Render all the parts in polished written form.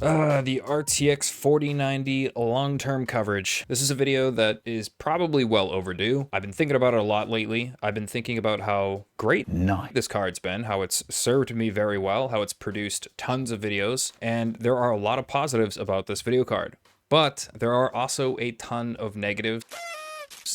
The RTX 4090 long-term coverage. This is a video that is probably well overdue. I've been thinking about it a lot lately. I've been thinking about how great this card's been, how it's served me very well, how it's produced tons of videos, and there are a lot of positives about this video card. But there are also a ton of negatives,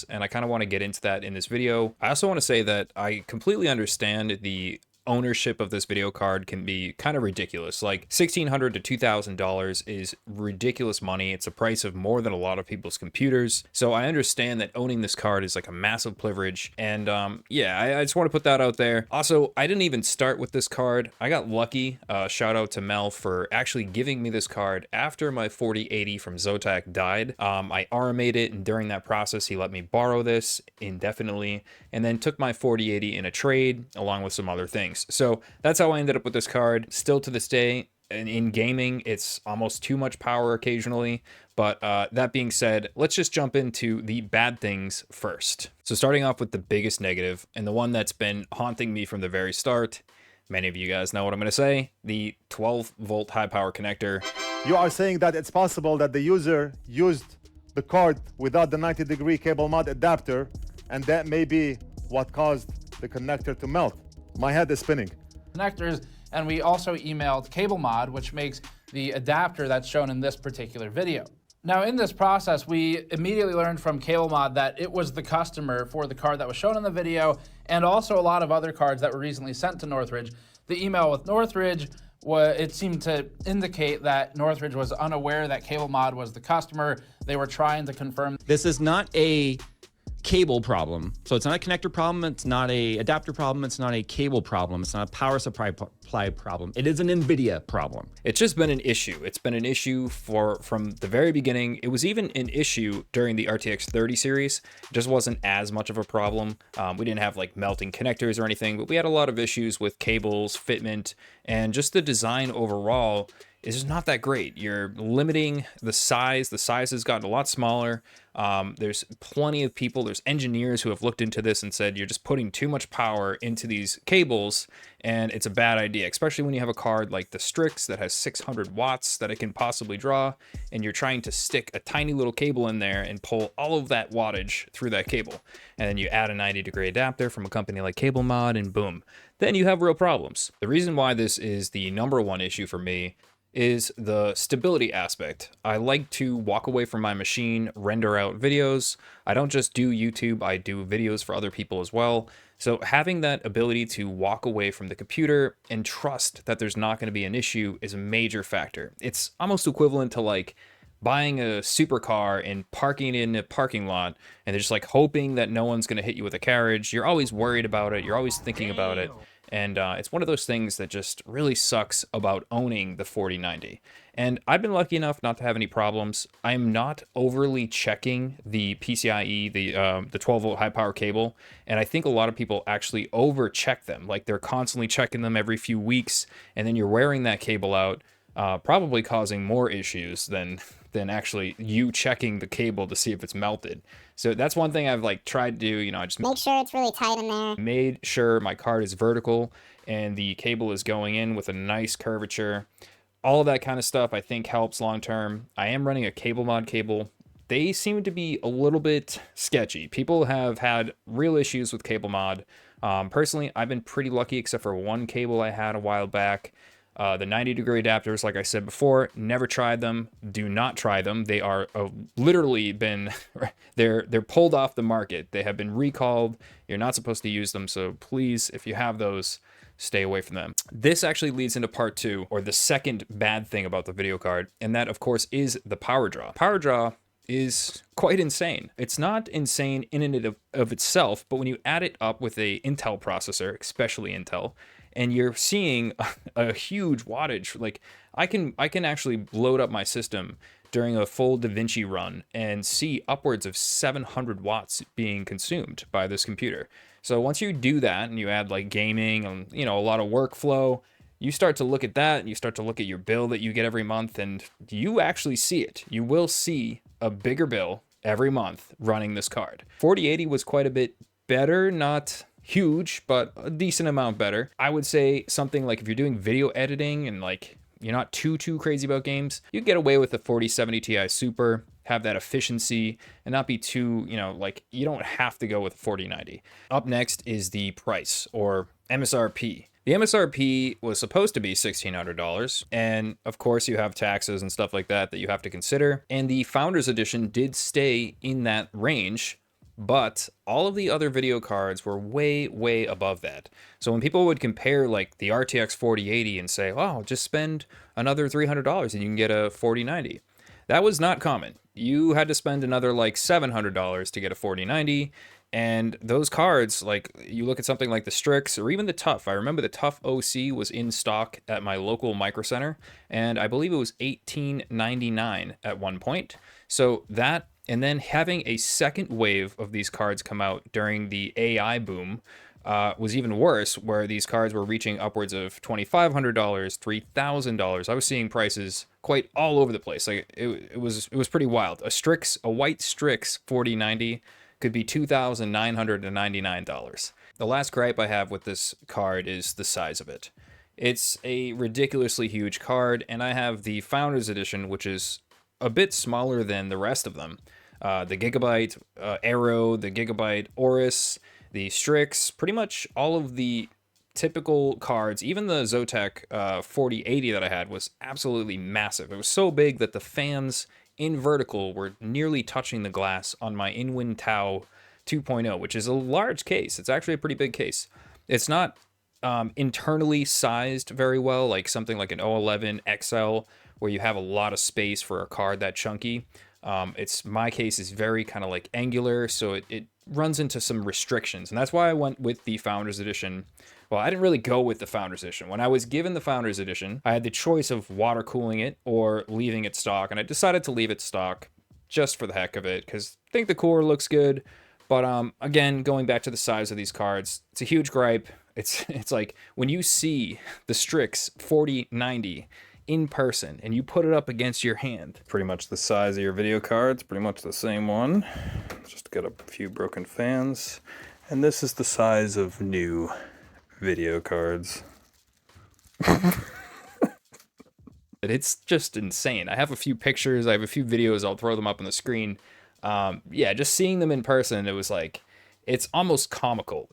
and I kind of want to get into that in this video. I also want to say that I completely understand the ownership of this video card can be kind of ridiculous. Like $1,600 to $2,000 is ridiculous money. It's a price of more than a lot of people's computers. So I understand that owning this card is like a massive privilege. And yeah, I just want to put that out there. Also, I didn't even start with this card. I got lucky. Shout out to Mel for actually giving me this card after my 4080 from Zotac died. I RMA'd it, and during that process, he let me borrow this indefinitely, and then took my 4080 in a trade along with some other things. So that's how I ended up with this card. Still to this day, and in gaming, it's almost too much power occasionally. But that being said, let's just jump into the bad things first. So starting off with the biggest negative, and the one that's been haunting me from the very start, many of you guys know what I'm going to say, the 12-volt high-power connector. You are saying that it's possible that the user used the card without the 90-degree cable mod adapter, and that may be what caused the connector to melt. My head is spinning. Connectors, and we also emailed Cable Mod, which makes the adapter that's shown in this particular video. Now, in this process, we immediately learned from Cable Mod that it was the customer for the card that was shown in the video, and also a lot of other cards that were recently sent to Northridge. The email with Northridge, it seemed to indicate that Northridge was unaware that Cable Mod was the customer. They were trying to confirm. This is not a cable problem. So it's not a connector problem, it's not a adapter problem, it's not a cable problem, it's not a power supply problem. It is an Nvidia problem. It's just been an issue. It's been an issue from the very beginning. It was even an issue during the RTX 30 series. It just wasn't as much of a problem. We didn't have like melting connectors or anything, but we had a lot of issues with cables, fitment, and just the design overall is just not that great. You're limiting the size. The size has gotten a lot smaller. There's plenty of people, there's engineers who have looked into this and said you're just putting too much power into these cables, and it's a bad idea, especially when you have a card like the Strix that has 600 watts that it can possibly draw, and you're trying to stick a tiny little cable in there and pull all of that wattage through that cable. And then you add a 90-degree adapter from a company like Cable Mod, and boom, then you have real problems. The reason why this is the #1 issue for me is the stability aspect. I like to walk away from my machine, render out videos. I don't just do YouTube, I do videos for other people as well. So having that ability to walk away from the computer and trust that there's not going to be an issue is a major factor. It's almost equivalent to like buying a supercar and parking it in a parking lot and they're just like hoping that no one's going to hit you with a carriage. You're always worried about it, you're always thinking about it. And it's one of those things that just really sucks about owning the 4090. And I've been lucky enough not to have any problems. I'm not overly checking the PCIe, the 12-volt high-power cable. And I think a lot of people actually over-check them. Like they're constantly checking them every few weeks. And then you're wearing that cable out, probably causing more issues than actually you checking the cable to see if it's melted. So that's one thing I've like tried to do, you know, I just make sure it's really tight in there. Made sure my card is vertical and the cable is going in with a nice curvature. All of that kind of stuff I think helps long term. I am running a Cable Mod cable. They seem to be a little bit sketchy. People have had real issues with Cable Mod. Personally, I've been pretty lucky except for one cable I had a while back. The 90-degree adapters, like I said before, never tried them. Do not try them. They are literally been, they're pulled off the market. They have been recalled. You're not supposed to use them. So please, if you have those, stay away from them. This actually leads into part 2, or the second bad thing about the video card. And that, of course, is the power draw. Power draw is quite insane. It's not insane in and of itself, but when you add it up with a Intel processor, especially Intel, and you're seeing a huge wattage. Like I can actually load up my system during a full DaVinci run and see upwards of 700 watts being consumed by this computer. So once you do that and you add like gaming and, you know, a lot of workflow, you start to look at that and you start to look at your bill that you get every month, and you actually see it. You will see a bigger bill every month running this card. 4080 was quite a bit better, not huge, but a decent amount better. I would say something like if you're doing video editing and like you're not too crazy about games, you can get away with the 4070 Ti Super, have that efficiency, and not be too, like, you don't have to go with 4090. Up next is the price, or MSRP. The MSRP was supposed to be $1,600, and of course you have taxes and stuff like that you have to consider, and the Founders Edition did stay in that range, but all of the other video cards were way above that. So when people would compare like the RTX 4080 and say, oh, just spend another $300 and you can get a 4090, that was not common. You had to spend another like $700 to get a 4090. And those cards, like you look at something like the Strix or even the Tough. I remember the Tough OC was in stock at my local Micro Center, and I believe it was $18.99 at one point. So that, and then having a second wave of these cards come out during the AI boom was even worse, where these cards were reaching upwards of $2,500, $3,000. I was seeing prices quite all over the place. Like it was pretty wild. A white Strix 4090 could be $2,999. The last gripe I have with this card is the size of it. It's a ridiculously huge card, and I have the Founders Edition, which is a bit smaller than the rest of them. The Gigabyte Aero, the Gigabyte Aorus, the Strix, pretty much all of the typical cards, even the Zotac 4080 that I had was absolutely massive. It was so big that the fans in vertical were nearly touching the glass on my Inwin Tau 2.0, which is a large case. It's actually a pretty big case. It's not internally sized very well, like something like an O11 XL, where you have a lot of space for a card that chunky. My case is very kind of like angular, so it runs into some restrictions, and that's why I went with the Founders Edition. Well, I didn't really go with the Founders Edition. When I was given the Founders Edition, I had the choice of water cooling it or leaving it stock, and I decided to leave it stock just for the heck of it, because I think the cooler looks good. But again, going back to the size of these cards, it's a huge gripe. It's like when you see the Strix 4090 in person and you put it up against your hand, pretty much the size of your video cards, pretty much the same one. Just got a few broken fans, and this is the size of new video cards. It's just insane. I have a few pictures, I have a few videos, I'll throw them up on the screen. Yeah, just seeing them in person, it was like, it's almost comical.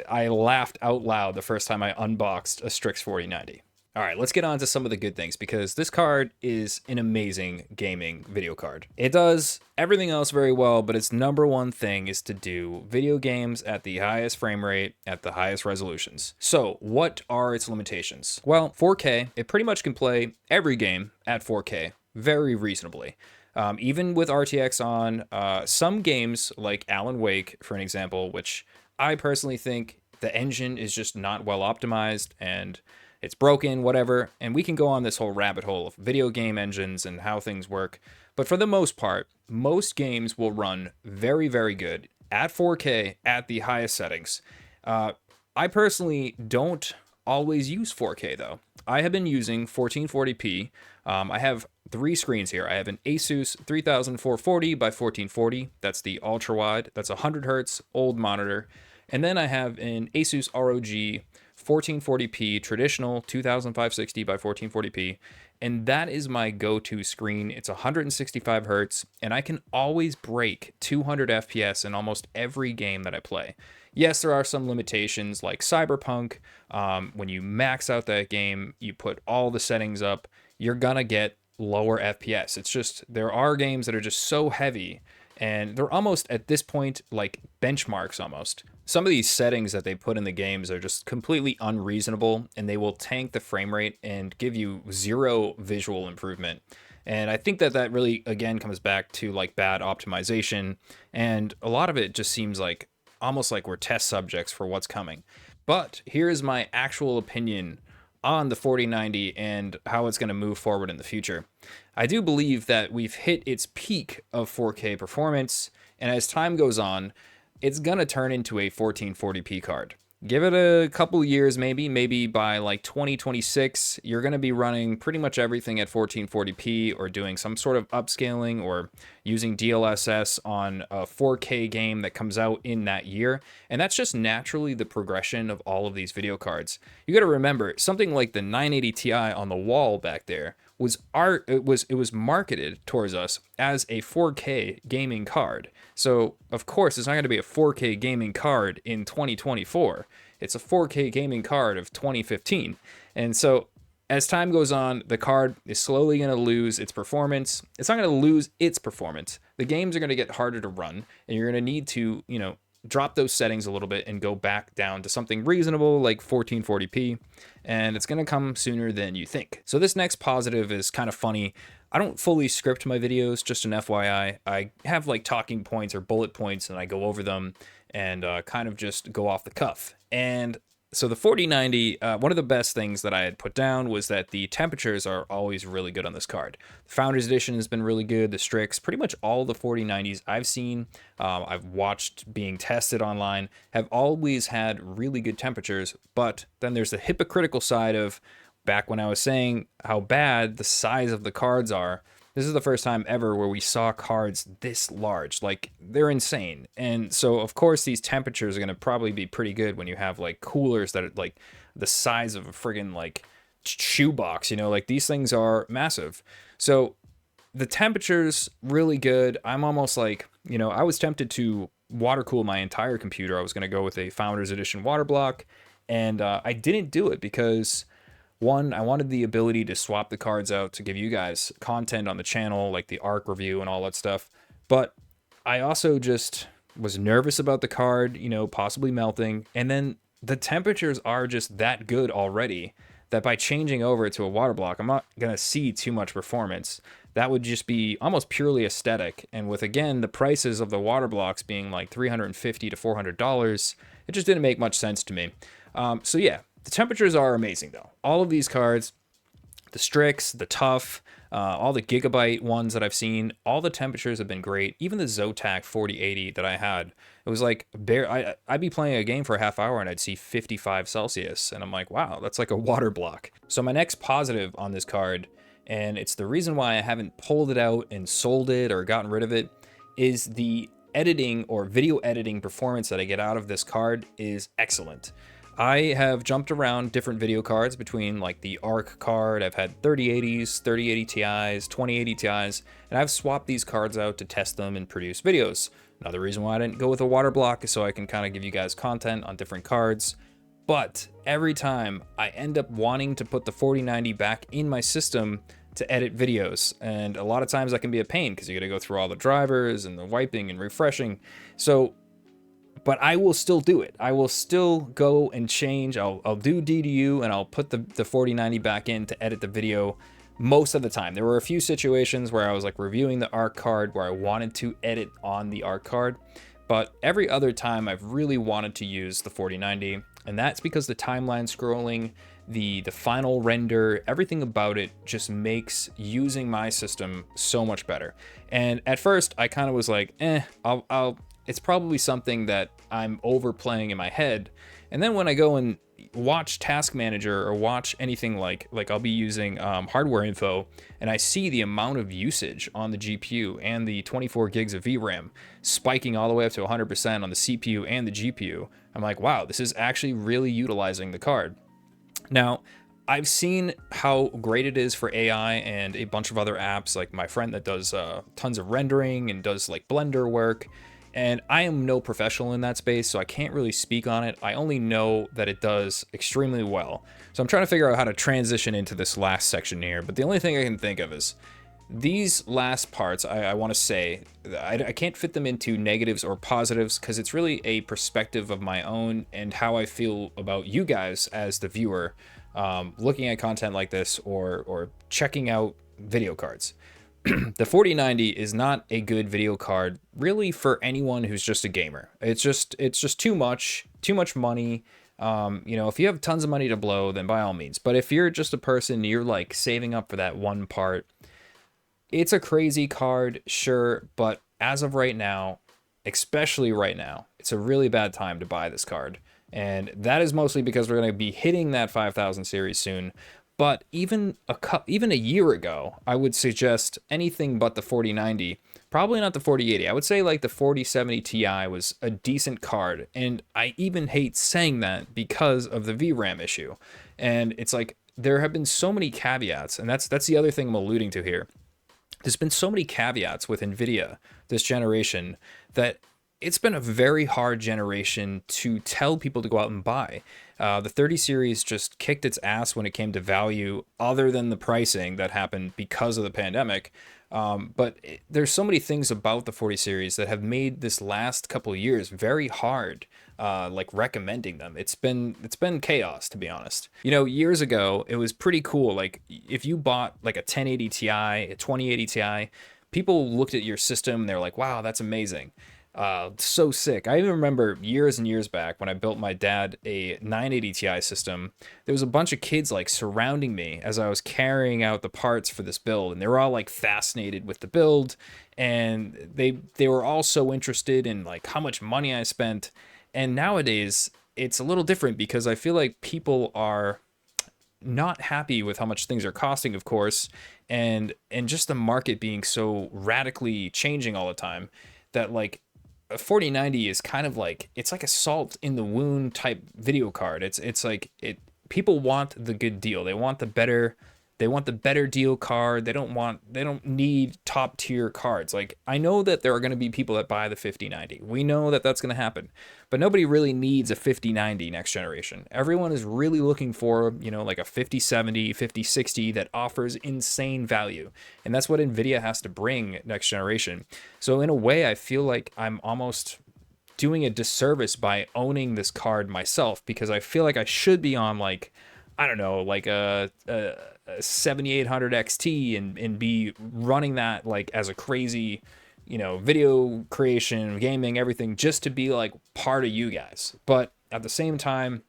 I laughed out loud the first time I unboxed a Strix 4090. All right, let's get on to some of the good things, because this card is an amazing gaming video card. It does everything else very well, but its number one thing is to do video games at the highest frame rate, at the highest resolutions. So what are its limitations? Well, 4K, it pretty much can play every game at 4K very reasonably. Even with RTX on, some games like Alan Wake, for an example, which I personally think the engine is just not well optimized and it's broken, whatever, and we can go on this whole rabbit hole of video game engines and how things work. But for the most part, most games will run very good at 4K at the highest settings. I personally don't always use 4K though. I have been using 1440p. I have three screens here. I have an Asus 3440 by 1440. That's the ultra wide. That's 100 hertz old monitor. And then I have an Asus ROG 1440p traditional 2560 by 1440p, and that is my go-to screen. It's 165 hertz, and I can always break 200 FPS in almost every game that I play. Yes, there are some limitations like Cyberpunk. When you max out that game, you put all the settings up, you're gonna get lower FPS. It's just, there are games that are just so heavy, and they're almost at this point like benchmarks almost. Some of these settings that they put in the games are just completely unreasonable, and they will tank the frame rate and give you zero visual improvement. And I think that really, again, comes back to like bad optimization, and a lot of it just seems like almost like we're test subjects for what's coming. But here's my actual opinion on the 4090 and how it's going to move forward in the future. I do believe that we've hit its peak of 4K performance, and as time goes on, it's going to turn into a 1440p card. Give it a couple years, maybe by like 2026, you're going to be running pretty much everything at 1440p or doing some sort of upscaling or using DLSS on a 4K game that comes out in that year. And that's just naturally the progression of all of these video cards. You got to remember, something like the 980 Ti on the wall back there was it was marketed towards us as a 4K gaming card. So of course it's not going to be a 4K gaming card in 2024. It's a 4K gaming card of 2015. And so as time goes on, the card is slowly going to lose its performance. It's not going to lose its performance. The games are going to get harder to run, and you're going to need to, drop those settings a little bit and go back down to something reasonable like 1440p, and it's going to come sooner than you think. So this next positive is kind of funny. I don't fully script my videos, just an FYI. I have like talking points or bullet points, and I go over them and kind of just go off the cuff. And so the 4090, one of the best things that I had put down was that the temperatures are always really good on this card. The Founders Edition has been really good. The Strix, pretty much all the 4090s I've seen, I've watched being tested online, have always had really good temperatures. But then there's the hypocritical side of back when I was saying how bad the size of the cards are. This is the first time ever where we saw cards this large. Like, they're insane. And so, of course, these temperatures are going to probably be pretty good when you have, like, coolers that are, like, the size of a friggin', like, shoebox, Like, these things are massive. So, the temperature's really good. I'm almost like, I was tempted to water cool my entire computer. I was going to go with a Founders Edition water block. And I didn't do it because... one, I wanted the ability to swap the cards out to give you guys content on the channel, like the ARC review and all that stuff. But I also just was nervous about the card, possibly melting. And then the temperatures are just that good already that by changing over to a water block, I'm not going to see too much performance. That would just be almost purely aesthetic. And with, again, the prices of the water blocks being like $350 to $400, it just didn't make much sense to me. So yeah. The temperatures are amazing, though. All of these cards, the Strix, the Tough, all the Gigabyte ones that I've seen, all the temperatures have been great. Even the Zotac 4080 that I had, it was like, I'd be playing a game for a half hour and I'd see 55 Celsius. And I'm like, wow, that's like a water block. So my next positive on this card, and it's the reason why I haven't pulled it out and sold it or gotten rid of it, is the editing or video editing performance that I get out of this card is excellent. I have jumped around different video cards between like the ARC card. I've had 3080s, 3080 Ti's, 2080 Ti's, and I've swapped these cards out to test them and produce videos. Another reason why I didn't go with a water block is so I can kind of give you guys content on different cards. But every time I end up wanting to put the 4090 back in my system to edit videos, and a lot of times that can be a pain because you got to go through all the drivers and the wiping and refreshing. But I will still do it. I will still go and change. I'll do DDU and I'll put the 4090 back in to edit the video most of the time. There were a few situations where I was like reviewing the ARC card where I wanted to edit on the ARC card, but every other time I've really wanted to use the 4090, and that's because the timeline scrolling, the final render, everything about it just makes using my system so much better. And at first I kind of was like, it's probably something that I'm overplaying in my head. And then when I go and watch Task Manager or watch anything like I'll be using hardware info, and I see the amount of usage on the GPU and the 24 gigs of VRAM spiking all the way up to 100% on the CPU and the GPU, I'm like, wow, this is actually really utilizing the card. Now, I've seen how great it is for AI and a bunch of other apps, like my friend that does tons of rendering and does like Blender work. And I am no professional in that space, so I can't really speak on it. I only know that it does extremely well. So I'm trying to figure out how to transition into this last section here. But the only thing I can think of is these last parts, I want to say, I can't fit them into negatives or positives because it's really a perspective of my own and how I feel about you guys as the viewer, looking at content like this or checking out video cards. The 4090 is not a good video card really for anyone who's just a gamer. It's just too much money. If you have tons of money to blow, then by all means. But if you're just a person, you're like saving up for that one part, it's a crazy card, sure. But as of right now, especially right now, it's a really bad time to buy this card. And that is mostly because we're going to be hitting that 5000 series soon. But even a year ago, I would suggest anything but the 4090. Probably not the 4080. I would say like the 4070 Ti was a decent card. And I even hate saying that because of the VRAM issue. And it's like there have been so many caveats, and that's the other thing I'm alluding to here. There's been so many caveats with Nvidia this generation that it's been a very hard generation to tell people to go out and buy. The 30 series just kicked its ass when it came to value, other than the pricing that happened because of the pandemic. There's so many things about the 40 series that have made this last couple of years very hard, like recommending them. It's been chaos, to be honest. You know, years ago, it was pretty cool. Like if you bought like a 1080 Ti, a 2080 Ti, people looked at your system and they're like, wow, that's amazing. So sick. I even remember years and years back when I built my dad a 980 Ti system, there was a bunch of kids like surrounding me as I was carrying out the parts for this build, and they were all like fascinated with the build, and they were all so interested in like how much money I spent. And nowadays it's a little different because I feel like people are not happy with how much things are costing, of course, and just the market being so radically changing all the time that like a 4090 is kind of like, it's like a salt in the wound type video card. It's like people want the good deal. They want the better deal card. They don't need top tier cards. Like I know that there are going to be people that buy the 5090. We know that that's going to happen, but nobody really needs a 5090 next generation. Everyone is really looking for, you know, like a 5070, 5060 that offers insane value. And that's what Nvidia has to bring next generation. So in a way, I feel like I'm almost doing a disservice by owning this card myself, because I feel like I should be on like, I don't know, like a 7800 XT and be running that like as a crazy, you know, video creation, gaming, everything, just to be like part of you guys. But at the same time,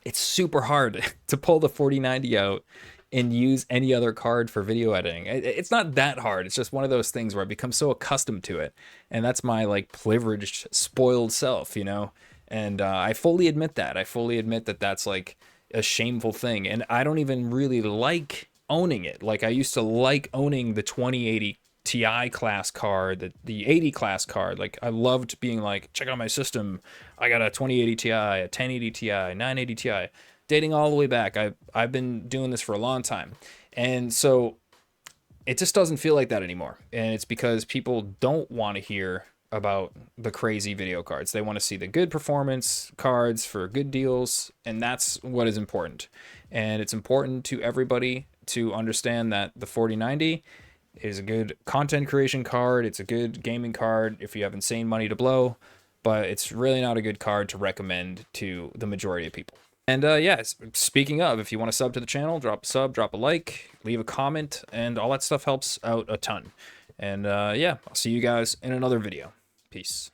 it's super hard to pull the 4090 out and use any other card for video editing. It's not that hard. It's just one of those things where I become so accustomed to it. And that's my like privileged, spoiled self, you know? And I fully admit that. I fully admit that that's like a shameful thing, and I don't even really like owning it. Like I used to like owning the 2080 Ti class card, the 80 class card. Like I loved being like, check out my system, I got a 2080 Ti, a 1080 Ti, 980 Ti, dating all the way back. I've been doing this for a long time, and so it just doesn't feel like that anymore. And it's because people don't want to hear about the crazy video cards. They want to see the good performance cards for good deals, and that's what is important. And it's important to everybody to understand that the 4090 is a good content creation card. It's a good gaming card if you have insane money to blow, but it's really not a good card to recommend to the majority of people. And yeah, speaking of, if you want to sub to the channel, drop a sub, drop a like, leave a comment, and all that stuff helps out a ton. And yeah, I'll see you guys in another video. Peace.